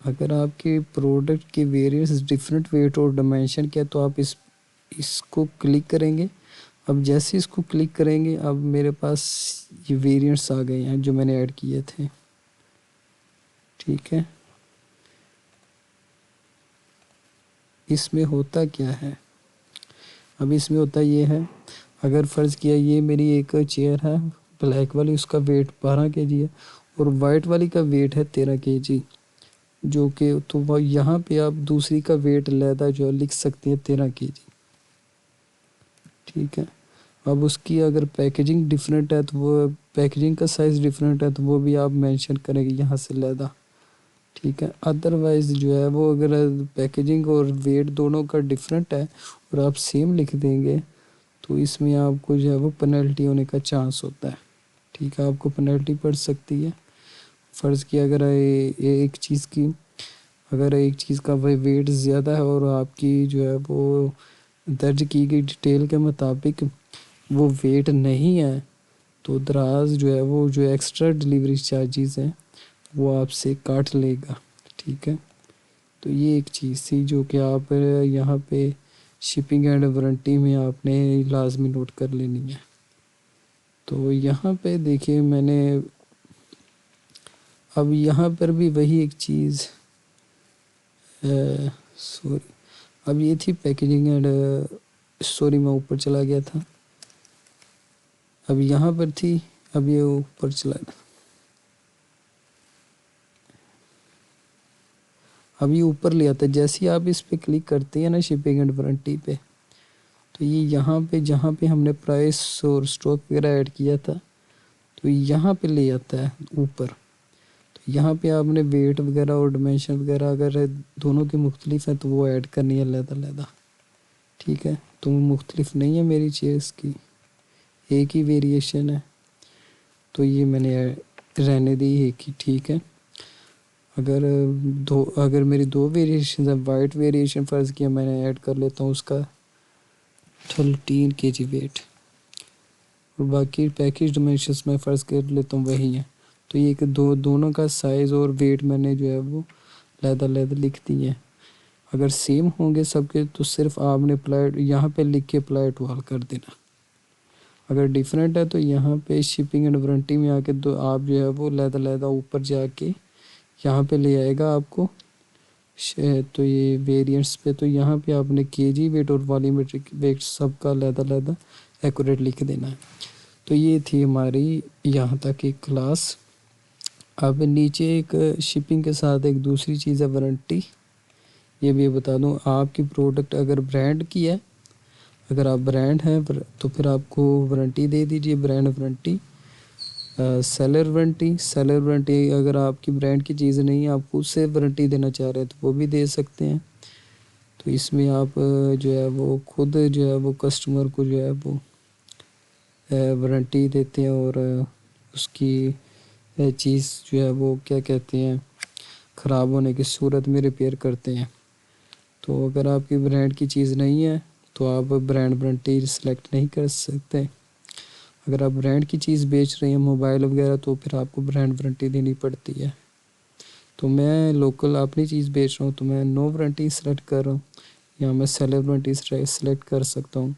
अगर आपके प्रोडक्ट के वेरिएंट्स डिफरेंट वेट और डायमेंशन के तो आप इसको क्लिक करेंगे। अब जैसे इसको क्लिक करेंगे, अब मेरे पास ये वेरिएंट्स आ गए हैं जो मैंने ऐड किए थे। ठीक है, इसमें होता क्या है, अब इसमें होता ये है, अगर फ़र्ज़ किया ये मेरी एक चेयर है ब्लैक वाली, उसका वेट 12 केजी है और वाइट वाली का वेट है 13 केजी, जो कि तो वह यहाँ पे आप दूसरी का वेट लैदा जो लिख सकते हैं 13 केजी। ठीक है, अब उसकी अगर पैकेजिंग डिफरेंट है तो वो पैकेजिंग का साइज़ डिफरेंट है तो वो भी आप मेंशन करेंगे यहाँ से लैदा। ठीक है, अदरवाइज़ जो है वो अगर पैकेजिंग और वेट दोनों का डिफरेंट है और आप सेम लिख देंगे तो इसमें आपको जो है वो पेनल्टी होने का चांस होता है। ठीक है, आपको पेनल्टी पड़ सकती है। फ़र्ज़ किया अगर एक चीज़ का वही वेट ज़्यादा है और आपकी जो है वो दर्ज की गई डिटेल के मुताबिक वो वेट नहीं है तो दराज जो है वो जो एक्स्ट्रा डिलीवरी चार्जेस हैं वो आपसे काट लेगा। ठीक है, तो ये एक चीज़ थी जो कि आप यहाँ पे शिपिंग एंड वारंटी में आपने लाजमी नोट कर लेनी है। तो यहाँ पे देखिए मैंने अब यहाँ पर भी वही एक चीज़ सॉरी, अब ये थी पैकेजिंग एंड सॉरी मैं ऊपर चला गया था, अब यहाँ पर थी, अब ये ऊपर चला गया, अब ये ऊपर ले आता है। जैसे ही आप इस पे क्लिक करते हैं ना शिपिंग एंड वारंटी पे, तो ये यहाँ पे जहाँ पे हमने प्राइस और स्टॉक वगैरह ऐड किया था तो यहाँ पे ले आता है ऊपर। तो यहाँ पे आपने वेट वगैरह और डिमेंशन वगैरह अगर दोनों की मुख्तलिफ है तो वो ऐड करनी है लहदा। ठीक है, तो मुख्तलिफ नहीं है मेरी चेयर्स की, एक ही वेरिएशन है तो ये मैंने रहने दी एक ही। ठीक है, अगर मेरी दो वेरिएशन है, वाइट वेरिएशन फ़र्ज़ किया मैंने ऐड कर लेता हूँ उसका 13 केजी वेट और बाकी पैकेज डिमेंशंस में फ़र्ज़ कर लेता हूँ वही है। तो ये कि दोनों का साइज़ और वेट मैंने जो है वो लहदा लिख दिए हैं। अगर सेम होंगे सबके तो सिर्फ आपने अप्लाई यहाँ पे लिख के अप्लाई टू ऑल कर देना। अगर डिफरेंट है तो यहाँ पे शिपिंग एंड वारंटी में आके तो आप जो है वो लहदा ऊपर जाके यहाँ पे ले आएगा आपको। तो ये वेरिएंट्स पे तो यहाँ पे आपने केजी वेट और वॉल्यूमेट्रिक वेट सबका लहदा एक्यूरेट लिख देना है। तो ये थी हमारी यहाँ तक एक क्लास। अब नीचे एक शिपिंग के साथ एक दूसरी चीज़ है वारंटी। ये भी बता दूँ, आपकी प्रोडक्ट अगर ब्रांड की है, अगर आप ब्रांड हैं तो फिर आपको वारंटी दे दीजिए, ब्रांड वारंटी। सेलर वारंटी अगर आपकी ब्रांड की चीज़ नहीं है, आप खुद से वारंटी देना चाह रहे हैं तो वो भी दे सकते हैं। तो इसमें आप जो है वो खुद जो है वो कस्टमर को जो है वो वारंटी देते हैं और उसकी चीज़ जो है वो क्या कहते हैं ख़राब होने की सूरत में रिपेयर करते हैं। तो अगर आपकी ब्रांड की चीज़ नहीं है तो आप ब्रांड वारंटी सेलेक्ट नहीं कर सकते। अगर आप ब्रांड की चीज़ बेच रहे हैं मोबाइल वगैरह तो फिर आपको ब्रांड वारंटी देनी पड़ती है। तो मैं लोकल अपनी चीज़ बेच रहा हूँ तो मैं नो वारंटी सेलेक्ट कर रहा हूँ, या मैं सेलर वारंटी सेलेक्ट कर सकता हूँ।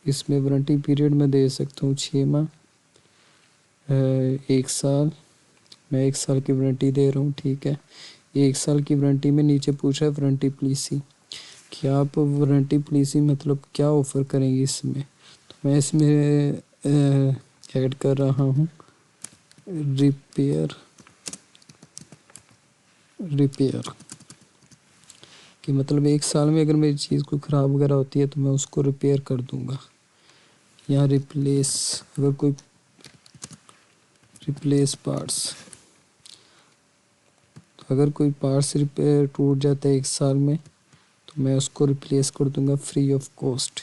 इसमें वारंटी पीरियड में दे सकता हूँ 6 माह, 1 साल। मैं 1 साल की वारंटी दे रहा हूँ, ठीक है। 1 साल की वारंटी में नीचे पूछ रहा है वारंटी पॉलिसी, कि आप वारंटी पॉलिसी मतलब क्या ऑफ़र करेंगे इसमें। तो मैं इसमें ऐड कर रहा हूँ रिपेयर कि मतलब 1 साल में अगर मेरी चीज़ कोई ख़राब वगैरह होती है तो मैं उसको रिपेयर कर दूँगा। या रिप्लेस, अगर कोई रिप्लेस पार्ट्स, अगर कोई पार्ट्स रिपेयर टूट जाता है 1 साल में तो मैं उसको रिप्लेस कर दूँगा फ्री ऑफ कॉस्ट।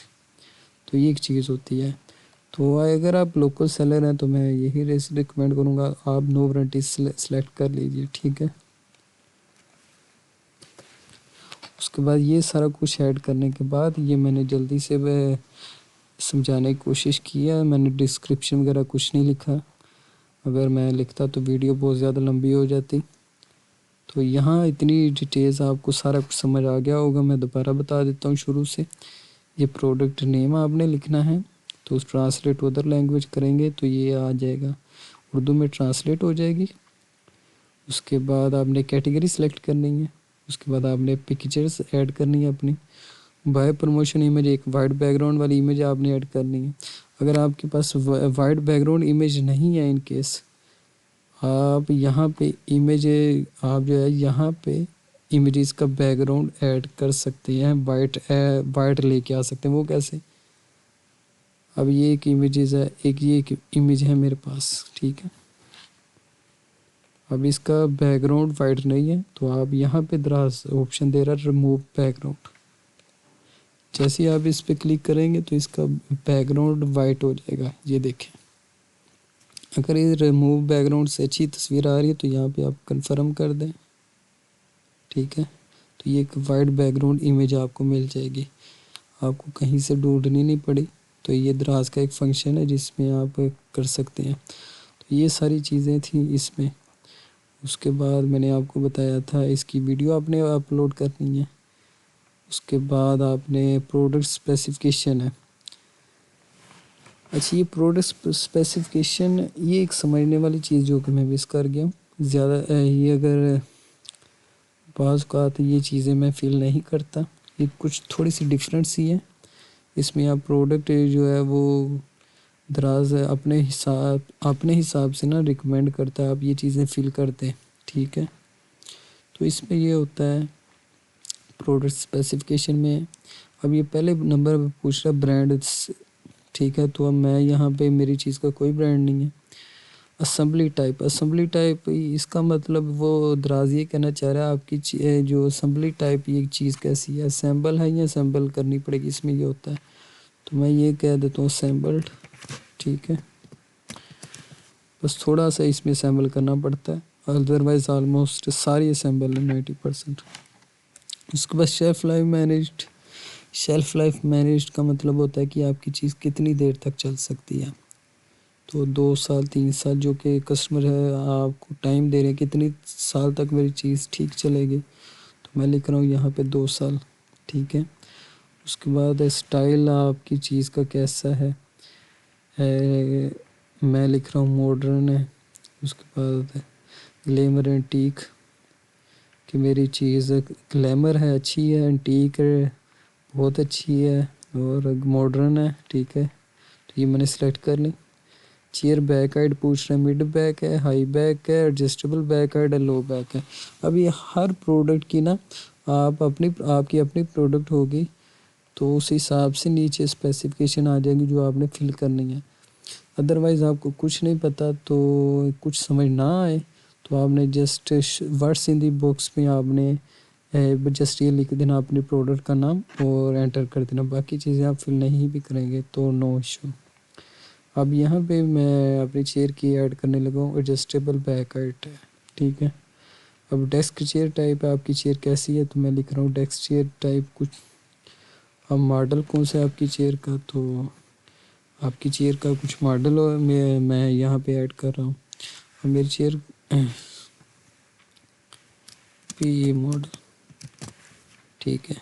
तो ये एक चीज़ होती है। तो अगर आप लोकल सेलर हैं तो मैं यही रिकमेंड करूँगा आप नो वारंटी सेलेक्ट कर लीजिए, ठीक है। उसके बाद ये सारा कुछ ऐड करने के बाद ये मैंने जल्दी से समझाने की कोशिश की है। मैंने डिस्क्रिप्शन वगैरह कुछ नहीं लिखा, अगर मैं लिखता तो वीडियो बहुत ज़्यादा लंबी हो जाती। तो यहाँ इतनी डिटेल्स आपको सारा कुछ समझ आ गया होगा। मैं दोबारा बता देता हूँ शुरू से। ये प्रोडक्ट नेम आपने लिखना है, तो उस ट्रांसलेट अदर लैंग्वेज करेंगे तो ये आ जाएगा, उर्दू में ट्रांसलेट हो जाएगी। उसके बाद आपने कैटेगरी सेलेक्ट करनी है। उसके बाद आपने पिक्चर्स ऐड करनी है अपनी। बाय प्रमोशन इमेज एक वाइट बैकग्राउंड वाली इमेज आपने ऐड करनी है। अगर आपके पास वाइट बैकग्राउंड इमेज नहीं है, इन केस आप यहाँ पे इमेज, आप जो है यहाँ पे इमेजेस का बैकग्राउंड ऐड कर सकते हैं, वाइट लेके आ सकते हैं। वो कैसे, अब ये एक इमेजेस है, ये एक इमेज है मेरे पास, ठीक है। अब इसका बैकग्राउंड वाइट नहीं है तो आप यहाँ पे दराज ऑप्शन दे रहा है रिमूव बैकग्राउंड। जैसे ही आप इस पे क्लिक करेंगे तो इसका बैकग्राउंड वाइट हो जाएगा, ये देखें। अगर ये रिमूव बैकग्राउंड से अच्छी तस्वीर आ रही है तो यहाँ पे आप कंफर्म कर दें, ठीक है। तो ये एक वाइट बैकग्राउंड इमेज आपको मिल जाएगी, आपको कहीं से ढूंढनी नहीं पड़ी। तो ये दराज का एक फंक्शन है जिसमें आप कर सकते हैं। तो ये सारी चीज़ें थी इसमें। उसके बाद मैंने आपको बताया था इसकी वीडियो आपने अपलोड करनी है। उसके बाद आपने प्रोडक्ट स्पेसिफिकेशन है। अच्छा, ये प्रोडक्ट स्पेसिफिकेशन ये एक समझने वाली चीज़ जो कि मैं मिस कर गया हूँ ज़्यादा। ये अगर बाज़ का तो ये चीज़ें मैं फील नहीं करता, ये कुछ थोड़ी सी डिफरेंट सी है। इसमें आप प्रोडक्ट जो है वो दराज अपने हिसाब से ना रिकमेंड करता है, आप ये चीज़ें फील करते हैं, ठीक है। तो इसमें ये होता है प्रोडक्ट स्पेसिफिकेशन में। अब ये पहले नंबर पर पूछ रहा है ब्रांड, ठीक है। तो अब मैं यहाँ पे मेरी चीज़ का कोई ब्रांड नहीं है। असेंबली टाइप इसका मतलब वो दराज ये कहना चाह रहा है आपकी जो असेंबली टाइप ये चीज़ कैसी है, असेंबल है या असेंबल करनी पड़ेगी, इसमें ये होता है। तो मैं ये कह देता हूँ असेंबल्ड, ठीक है। बस थोड़ा सा इसमें असेंबल करना पड़ता है, अदरवाइज ऑलमोस्ट सारी असेंबल है 90%। उसके बाद शेल्फ़ लाइफ मैनेज्ड का मतलब होता है कि आपकी चीज़ कितनी देर तक चल सकती है। तो 2 साल 3 साल जो कि कस्टमर है आपको टाइम दे रहे हैं कितनी साल तक मेरी चीज़ ठीक चलेगी, तो मैं लिख रहा हूँ यहाँ पे 2 साल, ठीक है। उसके बाद स्टाइल आपकी चीज़ का कैसा है, मैं लिख रहा हूँ मॉडर्न है। उसके बाद ग्लैमर एंटीक कि मेरी चीज़ ग्लैमर है, अच्छी है, एंटीक है, बहुत अच्छी है, और मॉडर्न है, ठीक है। तो ये मैंने सेलेक्ट कर ली। चेयर बैक हाइट पूछ रहे हैं, मिड बैक है, हाई बैक है, एडजस्टेबल बैक हाइट है, लो बैक है। अब ये हर प्रोडक्ट की ना आपकी अपनी प्रोडक्ट होगी तो उस हिसाब से नीचे स्पेसिफिकेशन आ जाएंगी जो आपने फिल करनी है। अदरवाइज़ आपको कुछ नहीं पता तो कुछ समझ ना आए तो आपने just words in the box में आपने जस्ट ये लिख देना अपने प्रोडक्ट का नाम और एंटर कर देना। बाकी चीज़ें आप फिल नहीं भी करेंगे तो नो इशू। अब यहाँ पे मैं अपनी चेयर की ऐड करने लगा हूँ एडजस्टेबल बैक हाइट है, ठीक है। अब डेस्क चेयर टाइप है, आपकी चेयर कैसी है तो मैं लिख रहा हूँ डेस्क चेयर टाइप कुछ। अब मॉडल कौन सा है आपकी चेयर का, तो आपकी चेयर का कुछ मॉडल हो मैं यहाँ पे ऐड कर रहा हूँ। अब मेरी चेयर पे ये मॉडल, ठीक है।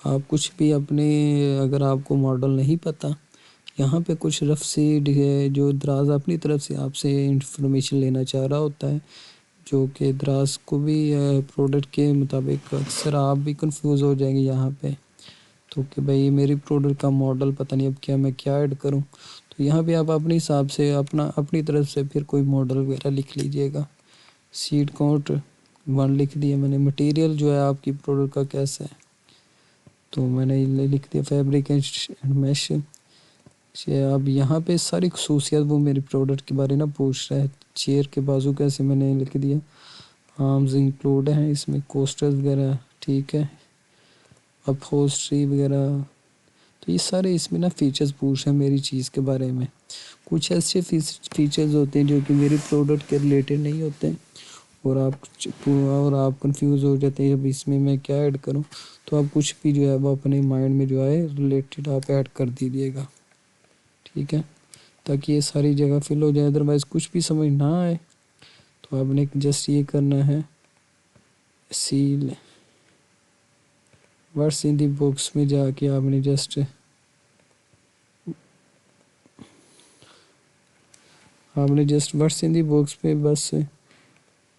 आप कुछ भी अपने, अगर आपको मॉडल नहीं पता, यहाँ पे कुछ रफ सी जो दराज अपनी तरफ से आपसे इंफॉर्मेशन लेना चाह रहा होता है, जो कि दराज को भी प्रोडक्ट के मुताबिक अक्सर आप भी कंफ्यूज हो जाएंगे यहाँ पे, तो कि भाई मेरी प्रोडक्ट का मॉडल पता नहीं अब क्या मैं क्या ऐड करूँ। तो यहाँ पे आप अपने हिसाब से अपनी तरफ से फिर कोई मॉडल वगैरह लिख लीजिएगा। सीट काउंट 1 लिख दिया मैंने। मटेरियल जो है आपकी प्रोडक्ट का कैसा है तो मैंने लिख दिया फैब्रिक एंड मैश। अब यहाँ पे सारी खसूसियात वो मेरे प्रोडक्ट के बारे में पूछ रहा है। चेयर के बाजू कैसे मैंने लिख दिया, आर्म्स इंक्लूड हैं इसमें, कोस्टर्स वगैरह, ठीक है, अपहोल्स्ट्री वगैरह। तो ये सारे इसमें ना फीचर्स पूछ रहे हैं मेरी चीज़ के बारे में। कुछ ऐसे फीचर्स होते हैं जो कि मेरे प्रोडक्ट के रिलेटेड नहीं होते हैं और आप कंफ्यूज हो जाते हैं अब इसमें मैं क्या ऐड करूं। तो आप कुछ भी जो है वो अपने माइंड में जो है रिलेटेड आप ऐड कर दीजिएगा, ठीक है, ताकि ये सारी जगह फिल हो जाए। अदरवाइज़ कुछ भी समझ ना आए तो आपने जस्ट ये करना है, seal words in the box में जाके आपने just words in the box पे बस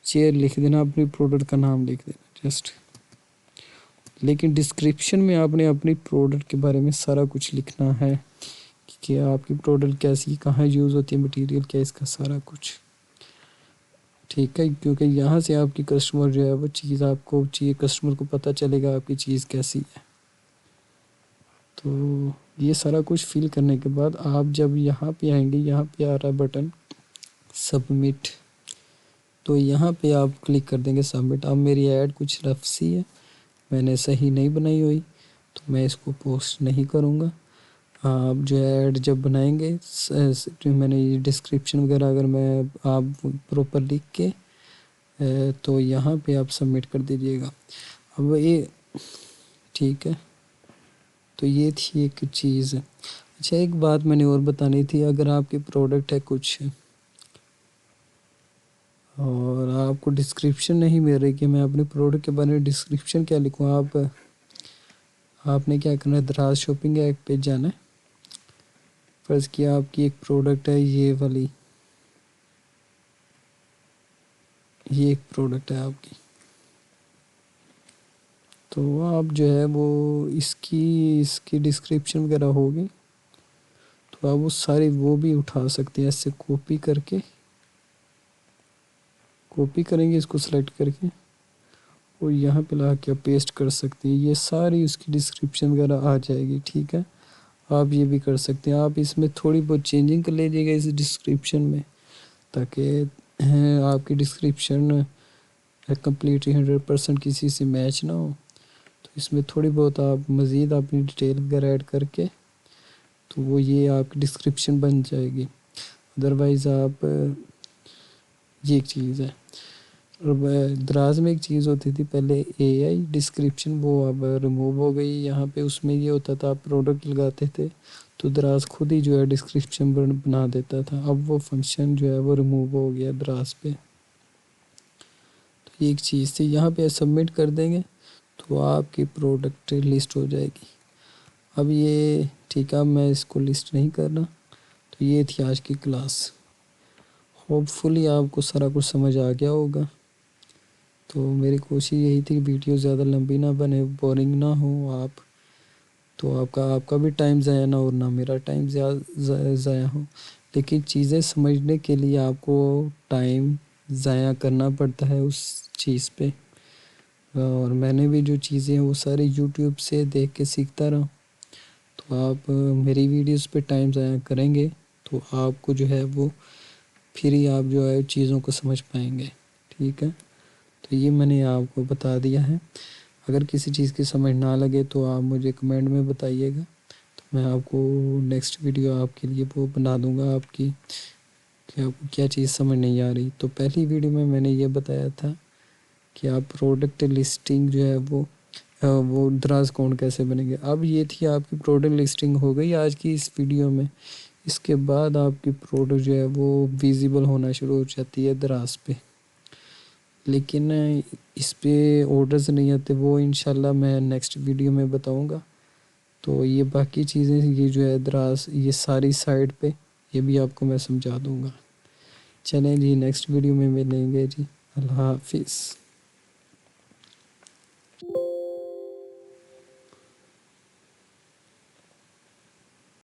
चेयर लिख देना, अपनी प्रोडक्ट का नाम लिख देना जस्ट। लेकिन डिस्क्रिप्शन में आपने अपनी प्रोडक्ट के बारे में सारा कुछ लिखना है कि आपकी प्रोडक्ट कैसी, कहाँ यूज़ होती है, मटेरियल क्या है, इसका सारा कुछ, ठीक है। क्योंकि यहाँ से आपकी कस्टमर जो है वो चीज़ आपको चाहिए, कस्टमर को पता चलेगा आपकी चीज़ कैसी है। तो ये सारा कुछ फिल करने के बाद आप जब यहाँ पे आएंगे, यहाँ पे आ रहा है बटन सबमिट, तो यहाँ पे आप क्लिक कर देंगे सबमिट। अब मेरी ऐड कुछ रफ सी है, मैंने सही नहीं बनाई हुई, तो मैं इसको पोस्ट नहीं करूँगा। आप जो ऐड जब बनाएंगे मैंने ये डिस्क्रिप्शन वगैरह अगर मैं आप प्रॉपर लिख के तो यहाँ पे आप सबमिट कर दीजिएगा। अब ये ठीक है, तो ये थी एक चीज़। अच्छा एक बात मैंने और बतानी थी, अगर आपकी प्रोडक्ट है कुछ और आपको डिस्क्रिप्शन नहीं मिल रही कि मैं अपने प्रोडक्ट के बारे में डिस्क्रिप्शन क्या लिखूँ, आपने क्या करना है, दराज शॉपिंग ऐप पे जाना है। फर्ज किया आपकी एक प्रोडक्ट है ये वाली, ये एक प्रोडक्ट है आपकी, तो आप जो है वो इसकी डिस्क्रिप्शन वगैरह होगी तो आप वो सारी वो भी उठा सकते हैं, ऐसे कॉपी करेंगे इसको सेलेक्ट करके और यहाँ पे ला के पेस्ट कर सकते हैं। ये सारी उसकी डिस्क्रिप्शन वगैरह आ जाएगी, ठीक है। आप ये भी कर सकते हैं, आप इसमें थोड़ी बहुत चेंजिंग कर लीजिएगा इस डिस्क्रिप्शन में, ताकि आपकी डिस्क्रिप्शन कम्प्लीटली 100% किसी से मैच ना हो। तो इसमें थोड़ी बहुत आप मज़ीद अपनी डिटेल वगैरह ऐड करके तो वो ये आपकी डिस्क्रिप्शन बन जाएगी। अदरवाइज़ आप ये एक चीज़ है। और दराज में एक चीज़ होती थी पहले एआई डिस्क्रिप्शन, वो अब रिमूव हो गई। यहाँ पे उसमें ये होता था आप प्रोडक्ट लगाते थे तो दराज खुद ही जो है डिस्क्रिप्शन बना देता था, अब वो फंक्शन जो है वो रिमूव हो गया दराज पे। तो ये एक चीज़ थी, यहाँ पे सबमिट कर देंगे तो आपकी प्रोडक्ट लिस्ट हो जाएगी। अब ये ठीक है, अब मैं इसको लिस्ट नहीं करना। तो ये थी आज की क्लास, होपफुली आपको सारा कुछ समझ आ गया होगा। तो मेरी कोशिश यही थी वीडियो ज़्यादा लंबी ना बने, बोरिंग ना हो आप, तो आपका भी टाइम ज़ाया ना और ना मेरा टाइम ज़ाया हो। लेकिन चीज़ें समझने के लिए आपको टाइम ज़ाया करना पड़ता है उस चीज़ पे। और मैंने भी जो चीज़ें वो सारी यूट्यूब से देख के सीखता रहा, तो आप मेरी वीडियोस पे टाइम ज़ाया करेंगे तो आपको जो है वो फिर ही आप जो है चीज़ों को समझ पाएंगे। ठीक है, तो ये मैंने आपको बता दिया है। अगर किसी चीज़ की समझ ना लगे तो आप मुझे कमेंट में बताइएगा, तो मैं आपको नेक्स्ट वीडियो आपके लिए वो बना दूंगा आपकी कि आपको क्या चीज़ समझ नहीं आ रही। तो पहली वीडियो में मैंने ये बताया था कि आप प्रोडक्ट लिस्टिंग जो है वो दराज अकाउंट कैसे बनेंगे। अब ये थी आपकी प्रोडक्ट लिस्टिंग हो गई आज की इस वीडियो में। इसके बाद आपकी प्रोडक्ट जो है वो विजिबल होना शुरू हो जाती है दराज पे, लेकिन इस पे ऑर्डर्स नहीं आते, वो इंशाल्लाह मैं नेक्स्ट वीडियो में बताऊंगा। तो ये बाकी चीज़ें ये जो है दराज ये सारी साइड पे ये भी आपको मैं समझा दूंगा। चलें जी, नेक्स्ट वीडियो में मिलेंगे जी। अल्लाह हाफिज़।